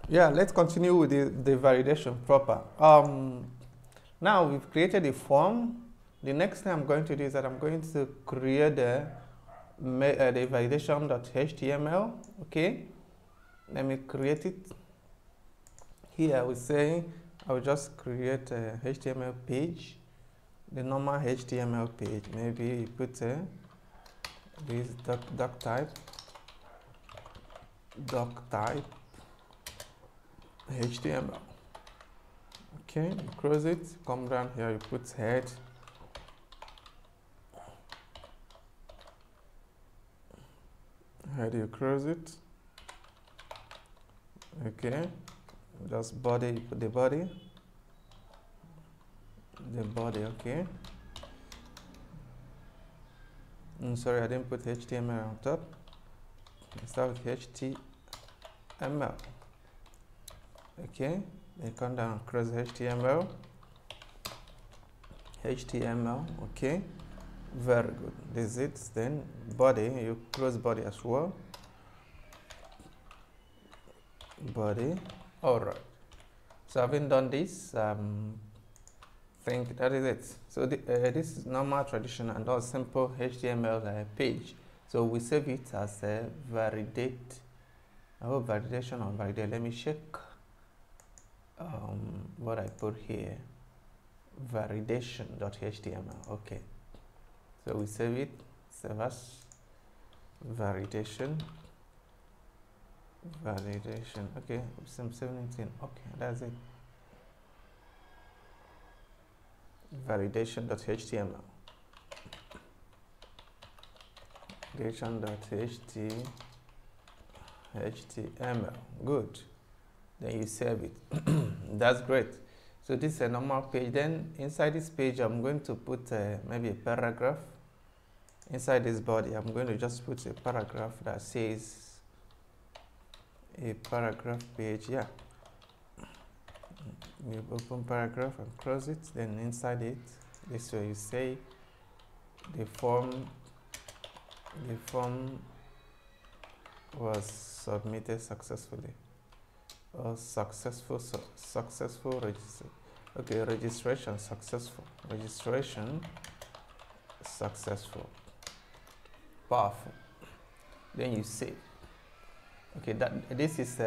Yeah, let's continue with the validation proper. Now we've created a form. The next thing I'm going to do is that I'm going to create the validation.html. Okay, let me create it. Here I will say I will just create a HTML page, the normal HTML page. Maybe you put this doc type HTML. Okay, you close it, come down here, you put head. Head, you close it. Okay, just body, you put the body. Okay. Sorry, I didn't put HTML on top. Let's start with HTML. Okay, then come down and close HTML. Okay, very good. This is it. Then body, you close body as well. Body. All right. So having done this, think that is it. So this is normal, traditional, and all simple HTML page. So we save it as a validate. Validation or validate. Let me check what I put here. Validation.html. Okay. So we save it. Save as validation. Okay. Some 17. Okay, that's it. Validation.html. Validation.html. Good. Then you save it. That's great. So this is a normal page. Then inside this page, I'm going to put maybe a paragraph. Inside this body, I'm going to just put a paragraph that says a paragraph page. Yeah. You open paragraph and close it. Then inside it, this way you say the form was submitted successfully. Or successful registration. Okay, registration successful. Powerful. Then you save. Okay, this is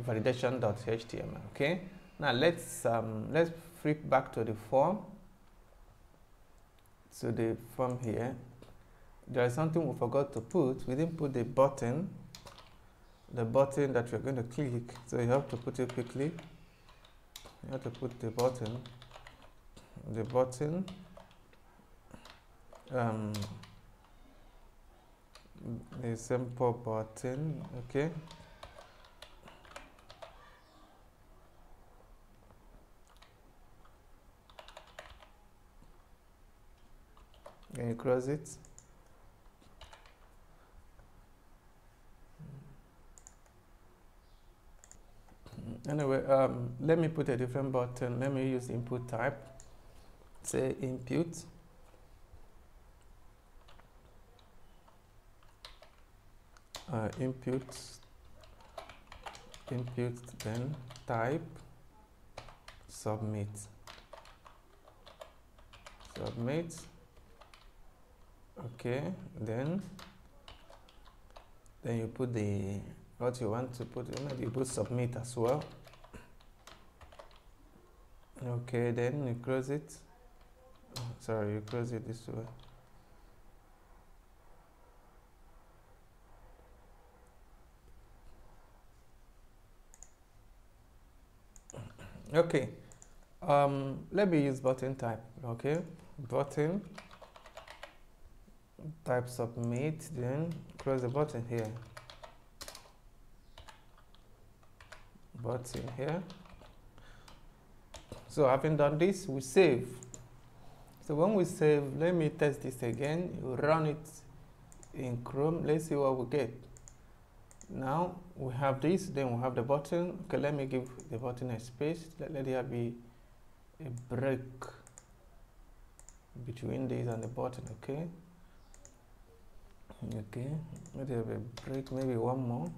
validation.html. Okay, now let's flip back to the form. So the form here, there is something we forgot to put. We didn't put the button that we're going to click. So you have to put it quickly. You have to put the button. The simple button. Okay. Can you close it? Anyway, let me put a different button. Let me use input type. Say input. Input, then type, submit. Okay, then you put what you want to put. Maybe you put submit as well. Okay, then you close it. Sorry, you close it this way. Okay, let me use button type. Okay, button type submit, then close the button here. Button here. So having done this, we save. So when we save, let me test this again. You run it in Chrome. Let's see what we get. Now we have this, then we have the button. Okay, let me give the button a space. Let there be a break between this and the button. Okay. Okay, let there be a break, maybe one more.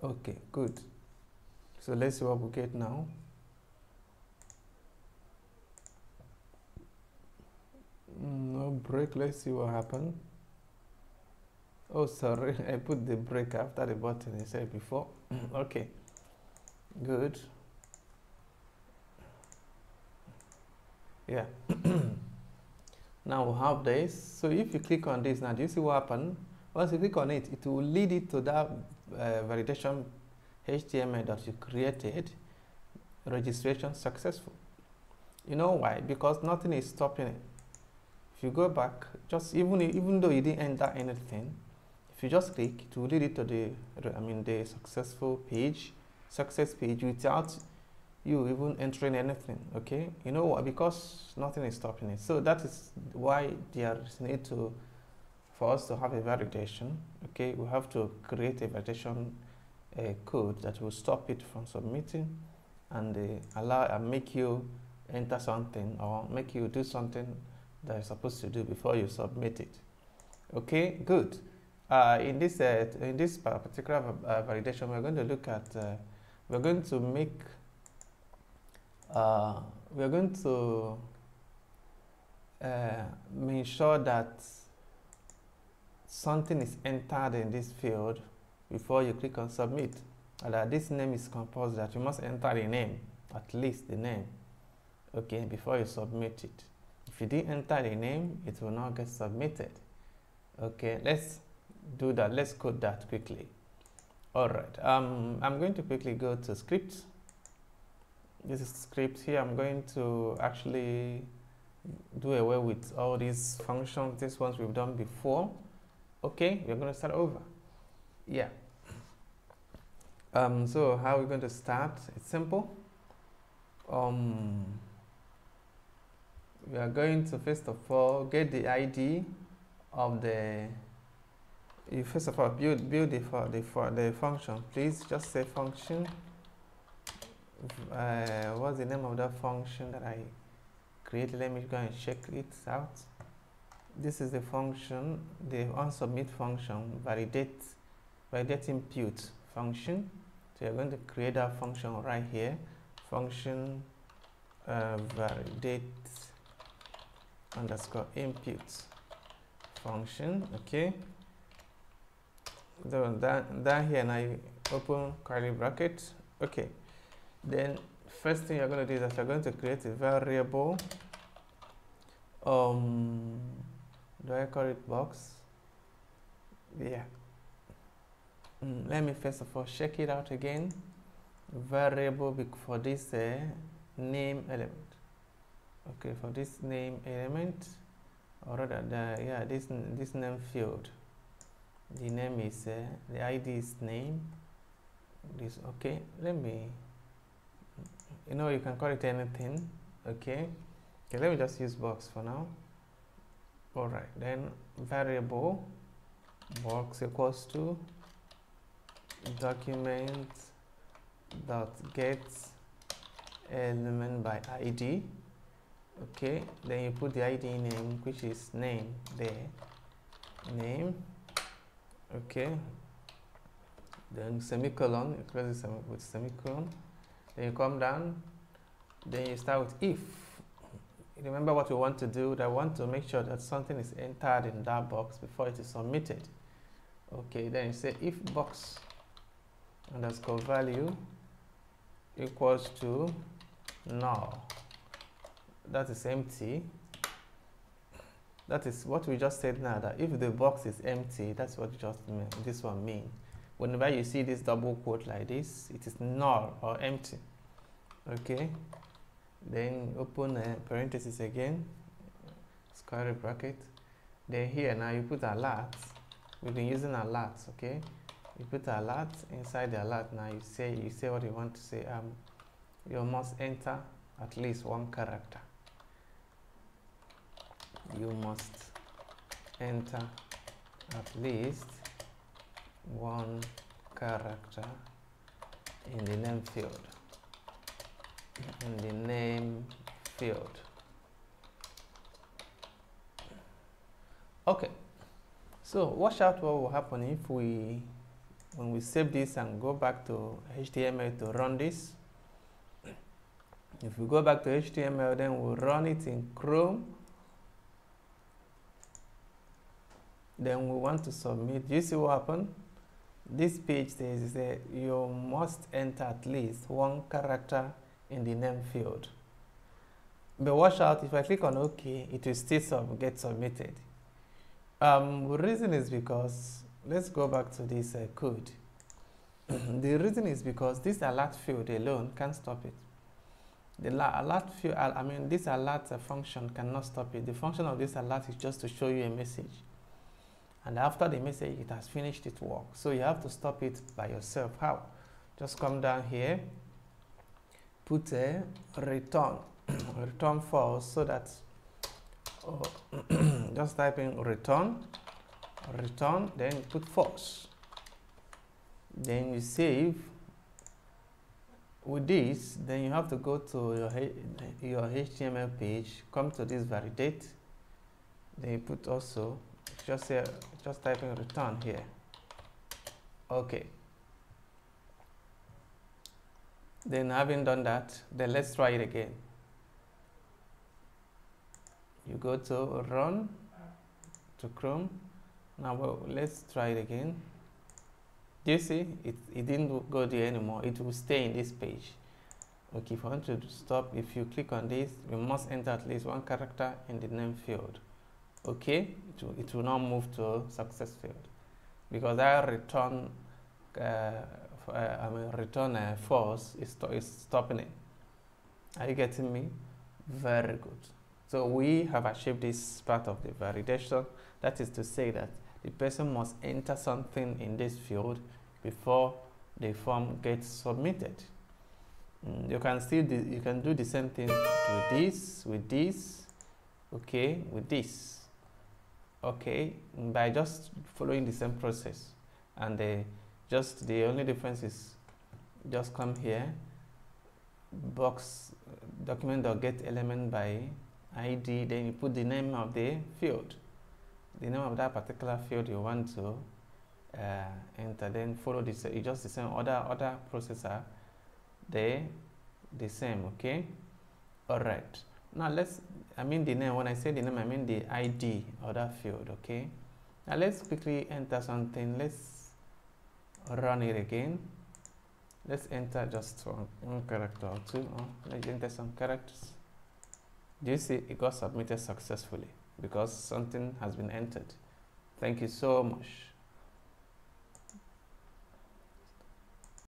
Okay, good. So let's see what we get now. No break. Let's see what happened. Oh, sorry, I put the break after the button instead before. Okay, good. Yeah. Now we have this. So if you click on this now, do you see what happened? Once you click on it, it will lead it to that validation HTML that you created. Registration successful. You know why? Because nothing is stopping it. If you go back, just even though you didn't enter anything, if you just click, it will lead it to the successful page, success page, without you even entering anything. Okay, you know what? Because nothing is stopping it. So that is why there is need to, for us to have a validation. Okay, we have to create a validation code that will stop it from submitting and allow and make you enter something or make you do something that you're supposed to do before you submit it. Okay, good. In this particular validation, we're going to look at we're going to make make sure that something is entered in this field before you click on submit. And that this name is compulsory, that you must enter the name, at least the name, okay, before you submit it. If you didn't enter the name, it will not get submitted. Okay, let's do that. Let's code that quickly. All right, I'm going to quickly go to script. This is script here. I'm going to actually do away with all these functions, these ones we've done before. Okay, we're going to start over. Yeah. So how are we going to start? It's simple. We are going to first of all get the ID of the. You first of all build the function. Please just say function. What's the name of that function that I created? Let me go and check it out. This is the function, the onSubmit function, validate input function. So you're going to create that function right here. Function validate underscore input function. Okay. Down here, and I open curly bracket. Okay. Then first thing you're going to do is that you're going to create a variable. Do I call it box? Yeah. Let me first of all check it out again. Variable for this name element. Okay, for this name element, or rather, this name field. The name is the ID is name. This okay. Let me. You can call it anything. Okay. Okay. Let me just use box for now. All right. Then variable box equals to document dot get element by ID. Okay, then you put the ID name, which is name there, name. Okay, then semicolon, you close it with semicolon. Then you come down, then you start with if. Remember what we want to do, that I want to make sure that something is entered in that box before it is submitted. Okay, then you say if box underscore value equals to null. That is empty. That is what we just said now, that if the box is empty, that's what this one means. Whenever you see this double quote like this, it is null or empty. Okay, then open a parenthesis again, square bracket. Then here now you put alert. We've been using alert. Okay, you put alert inside the alert. Now you say what you want to say. You must enter at least one character. You must enter at least one character in the name field. In the name field. Okay. So watch out what will happen if we when we save this and go back to HTML to run this, if we go back to HTML, then we'll run it in Chrome. Then we want to submit. Do you see what happened? This page says that you must enter at least one character in the name field. But watch out, if I click on OK, it will still get submitted. The reason is because, let's go back to this code. The reason is because this alert field alone can't stop it. The alert field, this alert function cannot stop it. The function of this alert is just to show you a message. And after the message, it has finished its work. So you have to stop it by yourself. How? Just come down here, put a return, return false, so that, just type in return, then you put false. Then you save. With this, then you have to go to your HTML page, come to this validate, then you put also, just type in return here. Okay. Then having done that, then let's try it again. You go to run to Chrome. Now let's try it again. Do you see? It didn't go there anymore. It will stay in this page. Okay, if you want to stop, if you click on this, you must enter at least one character in the name field. Okay, it will not move to success field because that return return false is stopping it. Are you getting me? Very good. So we have achieved this part of the validation. That is to say that the person must enter something in this field before the form gets submitted. You can do the same thing with this, okay, with this, okay, by just following the same process. And the only difference is just come here, box document.get element by ID, then you put the name of the field, the name of that particular field you want to enter, then follow this. It's just the same. Other processor, the same. Okay. All right. Now the name. When I say the name, I mean the ID of that field. Okay. Now let's quickly enter something. Let's run it again. Let's enter just one character or two. Let's enter some characters. Do you see it got submitted successfully because something has been entered? Thank you so much.